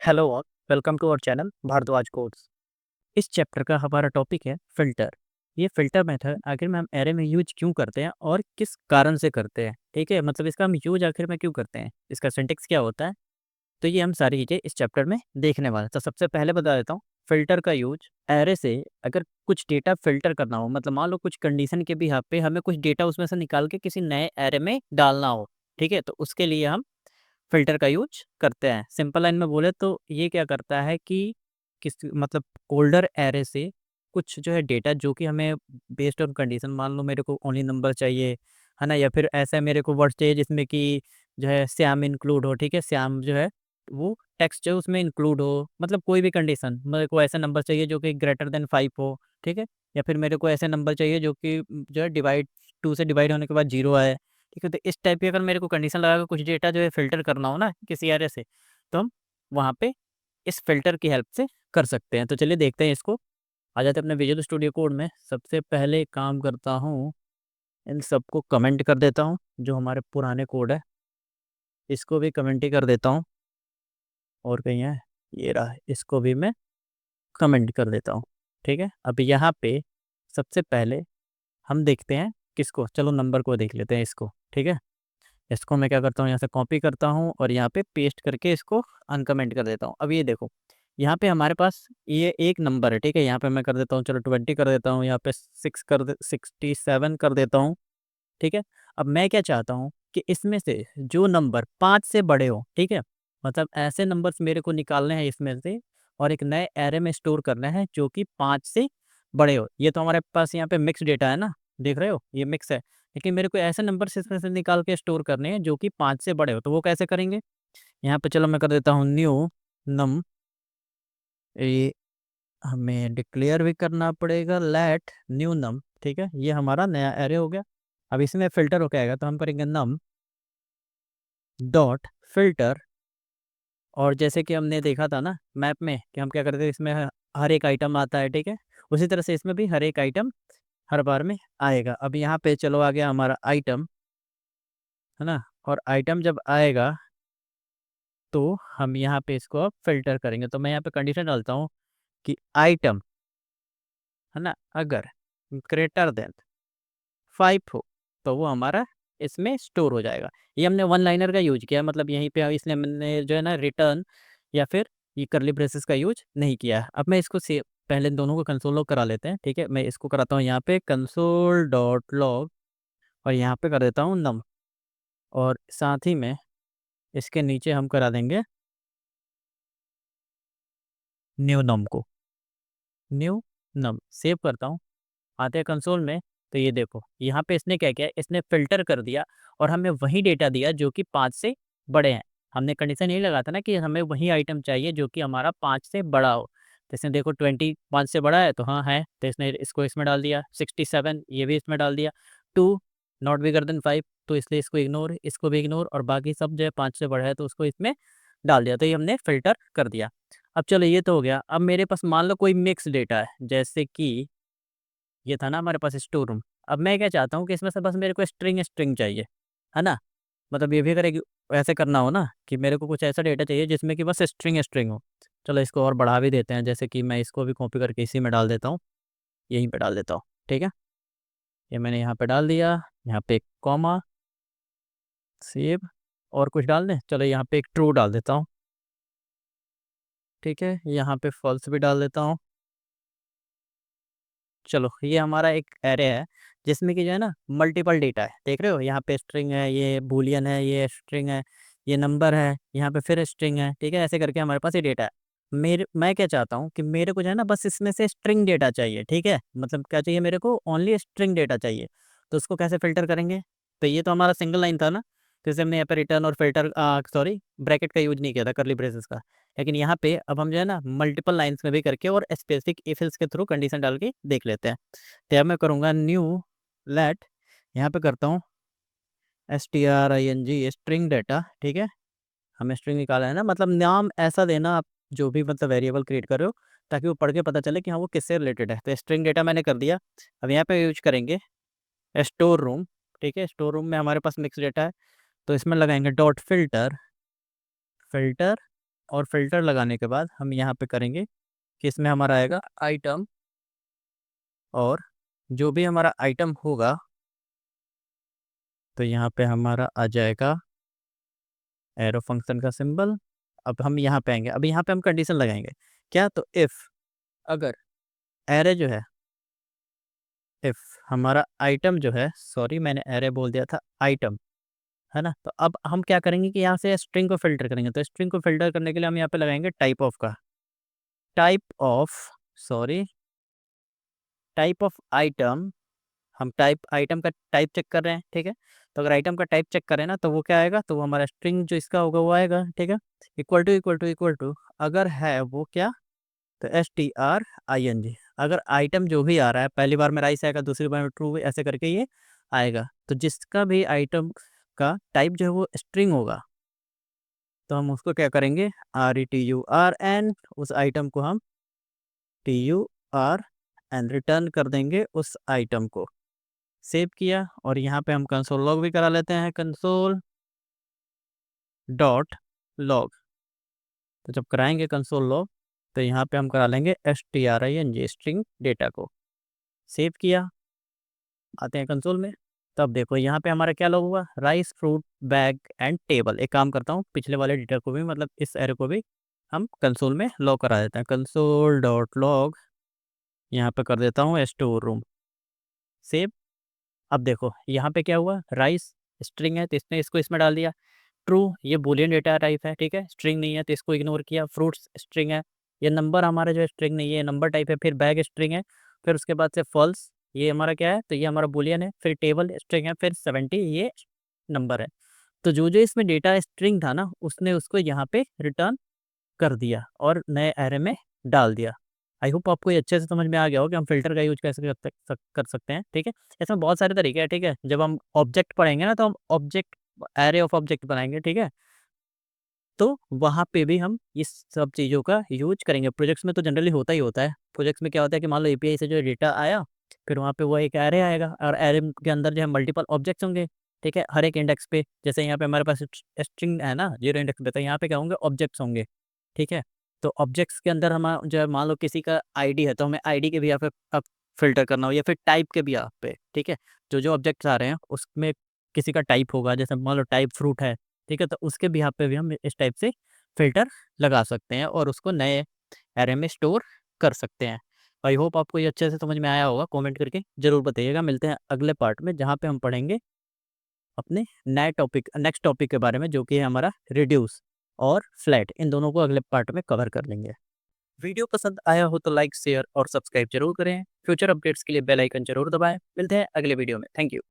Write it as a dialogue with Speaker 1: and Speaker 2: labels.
Speaker 1: Hello और welcome to our channel Bhardwaj codes. इस chapter का हमारा टॉपिक है फिल्टर। ये फिल्टर मेथड आखिर में हम एरे में यूज क्यों करते हैं और किस कारण से करते हैं, ठीक है। मतलब इसका हम यूज आखिर में क्यों करते हैं, इसका सिंटेक्स क्या होता है, तो ये हम सारी चीज़ें इस चैप्टर में देखने वाले हैं। तो सबसे पहले बता देता हूँ, फिल्टर का यूज एरे से अगर कुछ डेटा फिल्टर करना हो, मतलब मान लो कुछ कंडीशन के बिहाफ पे हमें कुछ डेटा उसमें से निकाल के किसी नए एरे में डालना हो, ठीक है, तो उसके लिए हम फ़िल्टर का यूज़ करते हैं। सिंपल लाइन में बोले तो ये क्या करता है कि किस मतलब ओल्डर एरे से कुछ जो है डेटा जो कि हमें बेस्ड ऑन कंडीशन, मान लो मेरे को ओनली नंबर चाहिए, है ना? या फिर ऐसा मेरे को वर्ड चाहिए जिसमें कि जो है श्याम इंक्लूड हो, ठीक है? श्याम जो है वो टेक्स्ट जो है उसमें इंक्लूड हो, मतलब कोई भी कंडीशन। मेरे को ऐसा नंबर चाहिए जो कि ग्रेटर देन 5 हो, ठीक है? या फिर मेरे को ऐसे नंबर चाहिए जो कि जो है डिवाइड 2 से डिवाइड होने के बाद 0 आए। ठीक है, तो इस टाइप की अगर मेरे को कंडीशन लगा के कुछ डेटा जो है फ़िल्टर करना हो ना किसी एरे से, तो हम वहाँ पे इस फ़िल्टर की हेल्प से कर सकते हैं। तो चलिए देखते हैं इसको। आ जाते हैं अपने विजुअल स्टूडियो कोड में। सबसे पहले एक काम करता हूँ, इन सबको कमेंट कर देता हूँ, जो हमारे पुराने कोड है, इसको भी कमेंट ही कर देता हूँ। और कहीं है, ये रहा, इसको भी मैं कमेंट कर देता हूँ, ठीक है। अब यहाँ पे सबसे पहले हम देखते हैं किसको, चलो नंबर को देख लेते हैं इसको, ठीक है। इसको मैं क्या करता हूँ, यहाँ से कॉपी करता हूँ और यहाँ पे पेस्ट करके इसको अनकमेंट कर देता हूँ। अब ये देखो, यहाँ पे हमारे पास ये एक नंबर है, ठीक है। यहाँ पे मैं कर देता हूँ, चलो 20 कर देता हूँ, यहाँ पे 67 कर देता हूँ, ठीक है। अब मैं क्या चाहता हूँ कि इसमें से जो नंबर 5 से बड़े हो, ठीक है, मतलब ऐसे नंबर्स मेरे को निकालने हैं इसमें से और एक नए एरे में स्टोर करना है जो कि 5 से बड़े हो। ये तो हमारे पास यहाँ पे मिक्स डेटा है ना, देख रहे हो, ये मिक्स है। लेकिन मेरे को ऐसे नंबर्स इसमें से निकाल के स्टोर करने हैं जो कि 5 से बड़े हो, तो वो कैसे करेंगे? यहाँ पे चलो मैं कर देता हूँ न्यू नम, ये हमें डिक्लेयर भी करना पड़ेगा, लेट न्यू नम, ठीक है। ये हमारा नया एरे हो गया। अब इसमें फ़िल्टर हो क्या आएगा, तो हम करेंगे नम डॉट फ़िल्टर। और जैसे कि हमने देखा था ना मैप में कि हम क्या करते थे, इसमें हर एक आइटम आता है, ठीक है। उसी तरह से इसमें भी हर एक आइटम हर बार में आएगा। अब यहाँ पे चलो आ गया हमारा आइटम, है ना। और आइटम जब आएगा तो हम यहाँ पे इसको अब फ़िल्टर करेंगे। तो मैं यहाँ पे कंडीशन डालता हूँ कि आइटम, है ना, अगर ग्रेटर देन 5 हो तो वो हमारा इसमें स्टोर हो जाएगा। ये हमने वन लाइनर का यूज़ किया है, मतलब यहीं पे इसलिए हमने जो है ना रिटर्न या फिर ये कर्ली ब्रेसेस का यूज़ नहीं किया है। अब मैं इसको से पहले इन दोनों को कंसोल लॉग करा लेते हैं, ठीक है। मैं इसको कराता हूँ यहाँ पे कंसोल डॉट लॉग और यहाँ पे कर देता हूँ नम, और साथ ही में इसके नीचे हम करा देंगे न्यू नम को, न्यू नम सेव करता हूँ। आते हैं कंसोल में, तो ये देखो यहाँ पे इसने क्या किया, इसने फ़िल्टर कर दिया और हमें वही डेटा दिया जो कि 5 से बड़े हैं। हमने कंडीशन यही लगा था ना कि हमें वही आइटम चाहिए जो कि हमारा 5 से बड़ा हो। तो इसने देखो 20 5 से बड़ा है तो हाँ है, तो इसने इसको इसमें डाल दिया। 67 ये भी इसमें डाल दिया। 2 नॉट बिगर देन 5 तो इसलिए इसको इग्नोर, इसको भी इग्नोर, और बाकी सब जो है 5 से बड़ा है तो उसको इसमें डाल दिया। तो ये हमने फ़िल्टर कर दिया। अब चलो ये तो हो गया। अब मेरे पास मान लो कोई मिक्स डेटा है, जैसे कि ये था ना हमारे पास स्टोर रूम। अब मैं क्या चाहता हूँ कि इसमें से बस मेरे को स्ट्रिंग स्ट्रिंग चाहिए, है ना? मतलब ये भी अगर एक ऐसे करना हो ना कि मेरे को कुछ ऐसा डेटा चाहिए जिसमें कि बस स्ट्रिंग स्ट्रिंग हो। चलो इसको और बढ़ा भी देते हैं, जैसे कि मैं इसको भी कॉपी करके इसी में डाल देता हूँ, यहीं पे डाल देता हूँ, ठीक है? ये मैंने यहाँ पे डाल दिया, यहाँ पे एक कॉमा, सेव, और कुछ डाल दें? चलो यहाँ पे एक ट्रू डाल देता हूँ, ठीक है? यहाँ पे फॉल्स भी डाल देता हूँ। चलो ये हमारा एक एरे है जिसमें कि जो है ना मल्टीपल डेटा है, देख रहे हो, यहाँ पे स्ट्रिंग है, ये बूलियन है, ये स्ट्रिंग है, ये नंबर है, यहाँ पे फिर स्ट्रिंग है, ठीक है। ऐसे करके हमारे पास ये डेटा है। मैं क्या चाहता हूँ कि मेरे को जो है ना बस इसमें से स्ट्रिंग डेटा चाहिए, ठीक है। मतलब क्या चाहिए मेरे को, ओनली स्ट्रिंग डेटा चाहिए। तो उसको कैसे फिल्टर करेंगे, तो ये तो हमारा सिंगल लाइन था ना, तो इसलिए हमने यहाँ पे रिटर्न और फिल्टर सॉरी ब्रैकेट का यूज नहीं किया था, कर्ली ब्रेसेस का। लेकिन यहाँ पे अब हम जो है ना मल्टीपल लाइन्स में भी करके और स्पेसिफिक इफ एल्स के थ्रू कंडीशन डाल के देख लेते हैं। तो अब मैं करूँगा न्यू लेट, यहाँ पे करता हूँ string स्ट्रिंग डेटा, ठीक है। हमें स्ट्रिंग निकाला है ना, मतलब नाम ऐसा देना आप जो भी मतलब वेरिएबल क्रिएट कर रहे हो, ताकि वो पढ़ के पता चले कि हाँ वो किससे रिलेटेड है। तो स्ट्रिंग डेटा मैंने कर दिया। अब यहाँ पे यूज करेंगे स्टोर रूम, ठीक है। स्टोर रूम में हमारे पास मिक्स डेटा है, तो इसमें लगाएंगे डॉट फिल्टर, फिल्टर और फिल्टर लगाने के बाद हम यहाँ पे करेंगे कि इसमें हमारा आएगा आइटम, और जो भी हमारा आइटम होगा तो यहाँ पे हमारा आ जाएगा एरो फंक्शन का सिंबल। अब हम यहाँ पे आएंगे, अब यहाँ पे हम कंडीशन लगाएंगे क्या, तो इफ़, अगर एरे जो है, इफ़ हमारा आइटम जो है, सॉरी मैंने एरे बोल दिया था, आइटम है ना। तो अब हम क्या करेंगे कि यहाँ से स्ट्रिंग को फिल्टर करेंगे। तो स्ट्रिंग को फिल्टर करने के लिए हम यहाँ पे लगाएंगे टाइप ऑफ का, type of, sorry, type of item. हम टाइप, आइटम का टाइप चेक कर रहे हैं, ठीक है। तो अगर आइटम का टाइप चेक करें ना तो वो क्या आएगा, तो वो हमारा स्ट्रिंग जो इसका होगा वो आएगा, ठीक है। Equal to equal to equal to, अगर है वो क्या, तो string, अगर आइटम जो भी आ रहा है, पहली बार में राइस आएगा, दूसरी बार में ट्रू, ऐसे करके ये आएगा। तो जिसका भी आइटम का टाइप जो है वो स्ट्रिंग होगा, तो हम उसको क्या करेंगे, return, उस आइटम को हम turn रिटर्न कर देंगे उस आइटम को। सेव किया, और यहाँ पे हम कंसोल लॉग भी करा लेते हैं, कंसोल डॉट लॉग। तो जब कराएंगे कंसोल लॉग तो यहाँ पे हम करा लेंगे string, स्ट्रिंग डेटा को। सेव किया, आते हैं कंसोल में। तब देखो यहाँ पे हमारा क्या लॉग हुआ, rice, fruit, bag and table. एक काम करता हूँ, पिछले वाले डेटा को भी, मतलब इस एरे को भी हम कंसोल में लॉग करा देते हैं। कंसोल डॉट लॉग, यहाँ पे कर देता हूँ स्टोर रूम। सेव। अब देखो यहाँ पे क्या हुआ, राइस स्ट्रिंग है तो इसने इसको इसमें डाल दिया। ट्रू, ये बूलियन डेटा टाइप है, ठीक है, स्ट्रिंग नहीं है तो इसको इग्नोर किया। फ्रूट्स स्ट्रिंग है, ये नंबर हमारा जो है स्ट्रिंग नहीं है, नंबर टाइप है। फिर बैग स्ट्रिंग है, फिर उसके बाद से फॉल्स, ये हमारा क्या है, तो ये हमारा बूलियन है। फिर टेबल स्ट्रिंग है, फिर 70 ये नंबर है। तो जो जो इसमें डेटा स्ट्रिंग था ना, उसने उसको यहाँ पे रिटर्न कर दिया और नए एरे में डाल दिया। आई होप आपको ये अच्छे से समझ में आ गया हो कि हम फिल्टर का यूज कैसे कर सकते हैं, ठीक है। इसमें बहुत सारे तरीके हैं, ठीक है। जब हम ऑब्जेक्ट पढ़ेंगे ना तो हम ऑब्जेक्ट, एरे ऑफ ऑब्जेक्ट बनाएंगे, ठीक है। तो वहाँ पे भी हम इस सब चीज़ों का यूज करेंगे। प्रोजेक्ट्स में तो जनरली होता ही होता है। प्रोजेक्ट्स में क्या होता है कि मान लो एपीआई से जो डेटा आया, फिर वहाँ पे वो एक एरे आएगा, और एरे के अंदर जो है मल्टीपल ऑब्जेक्ट्स होंगे, ठीक है, हर एक इंडेक्स पे। जैसे यहाँ पे हमारे पास स्ट्रिंग है ना, 0 इंडेक्स पे, तो यहाँ पे क्या होंगे, ऑब्जेक्ट्स होंगे, ठीक है। तो ऑब्जेक्ट्स के अंदर हम जो है, मान लो किसी का आईडी है तो हमें आईडी के भी यहाँ पे अब फिल्टर करना हो, या फिर टाइप के भी यहाँ पे, ठीक है। जो जो ऑब्जेक्ट्स आ रहे हैं उसमें किसी का टाइप होगा, जैसे मान लो टाइप फ्रूट है, ठीक है, तो उसके भी यहाँ पे भी हम इस टाइप से फ़िल्टर लगा सकते हैं और उसको नए एरे में स्टोर कर सकते हैं। आई होप आपको ये अच्छे से समझ में आया होगा। कमेंट करके ज़रूर बताइएगा। मिलते हैं अगले पार्ट में, जहाँ पे हम पढ़ेंगे अपने नए टॉपिक, नेक्स्ट टॉपिक के बारे में, जो कि है हमारा रिड्यूस और फ्लैट। इन दोनों को अगले पार्ट में कवर कर लेंगे। वीडियो पसंद आया हो तो लाइक, शेयर और सब्सक्राइब जरूर करें। फ्यूचर अपडेट्स के लिए बेल आइकन जरूर दबाएं। मिलते हैं अगले वीडियो में। Thank you.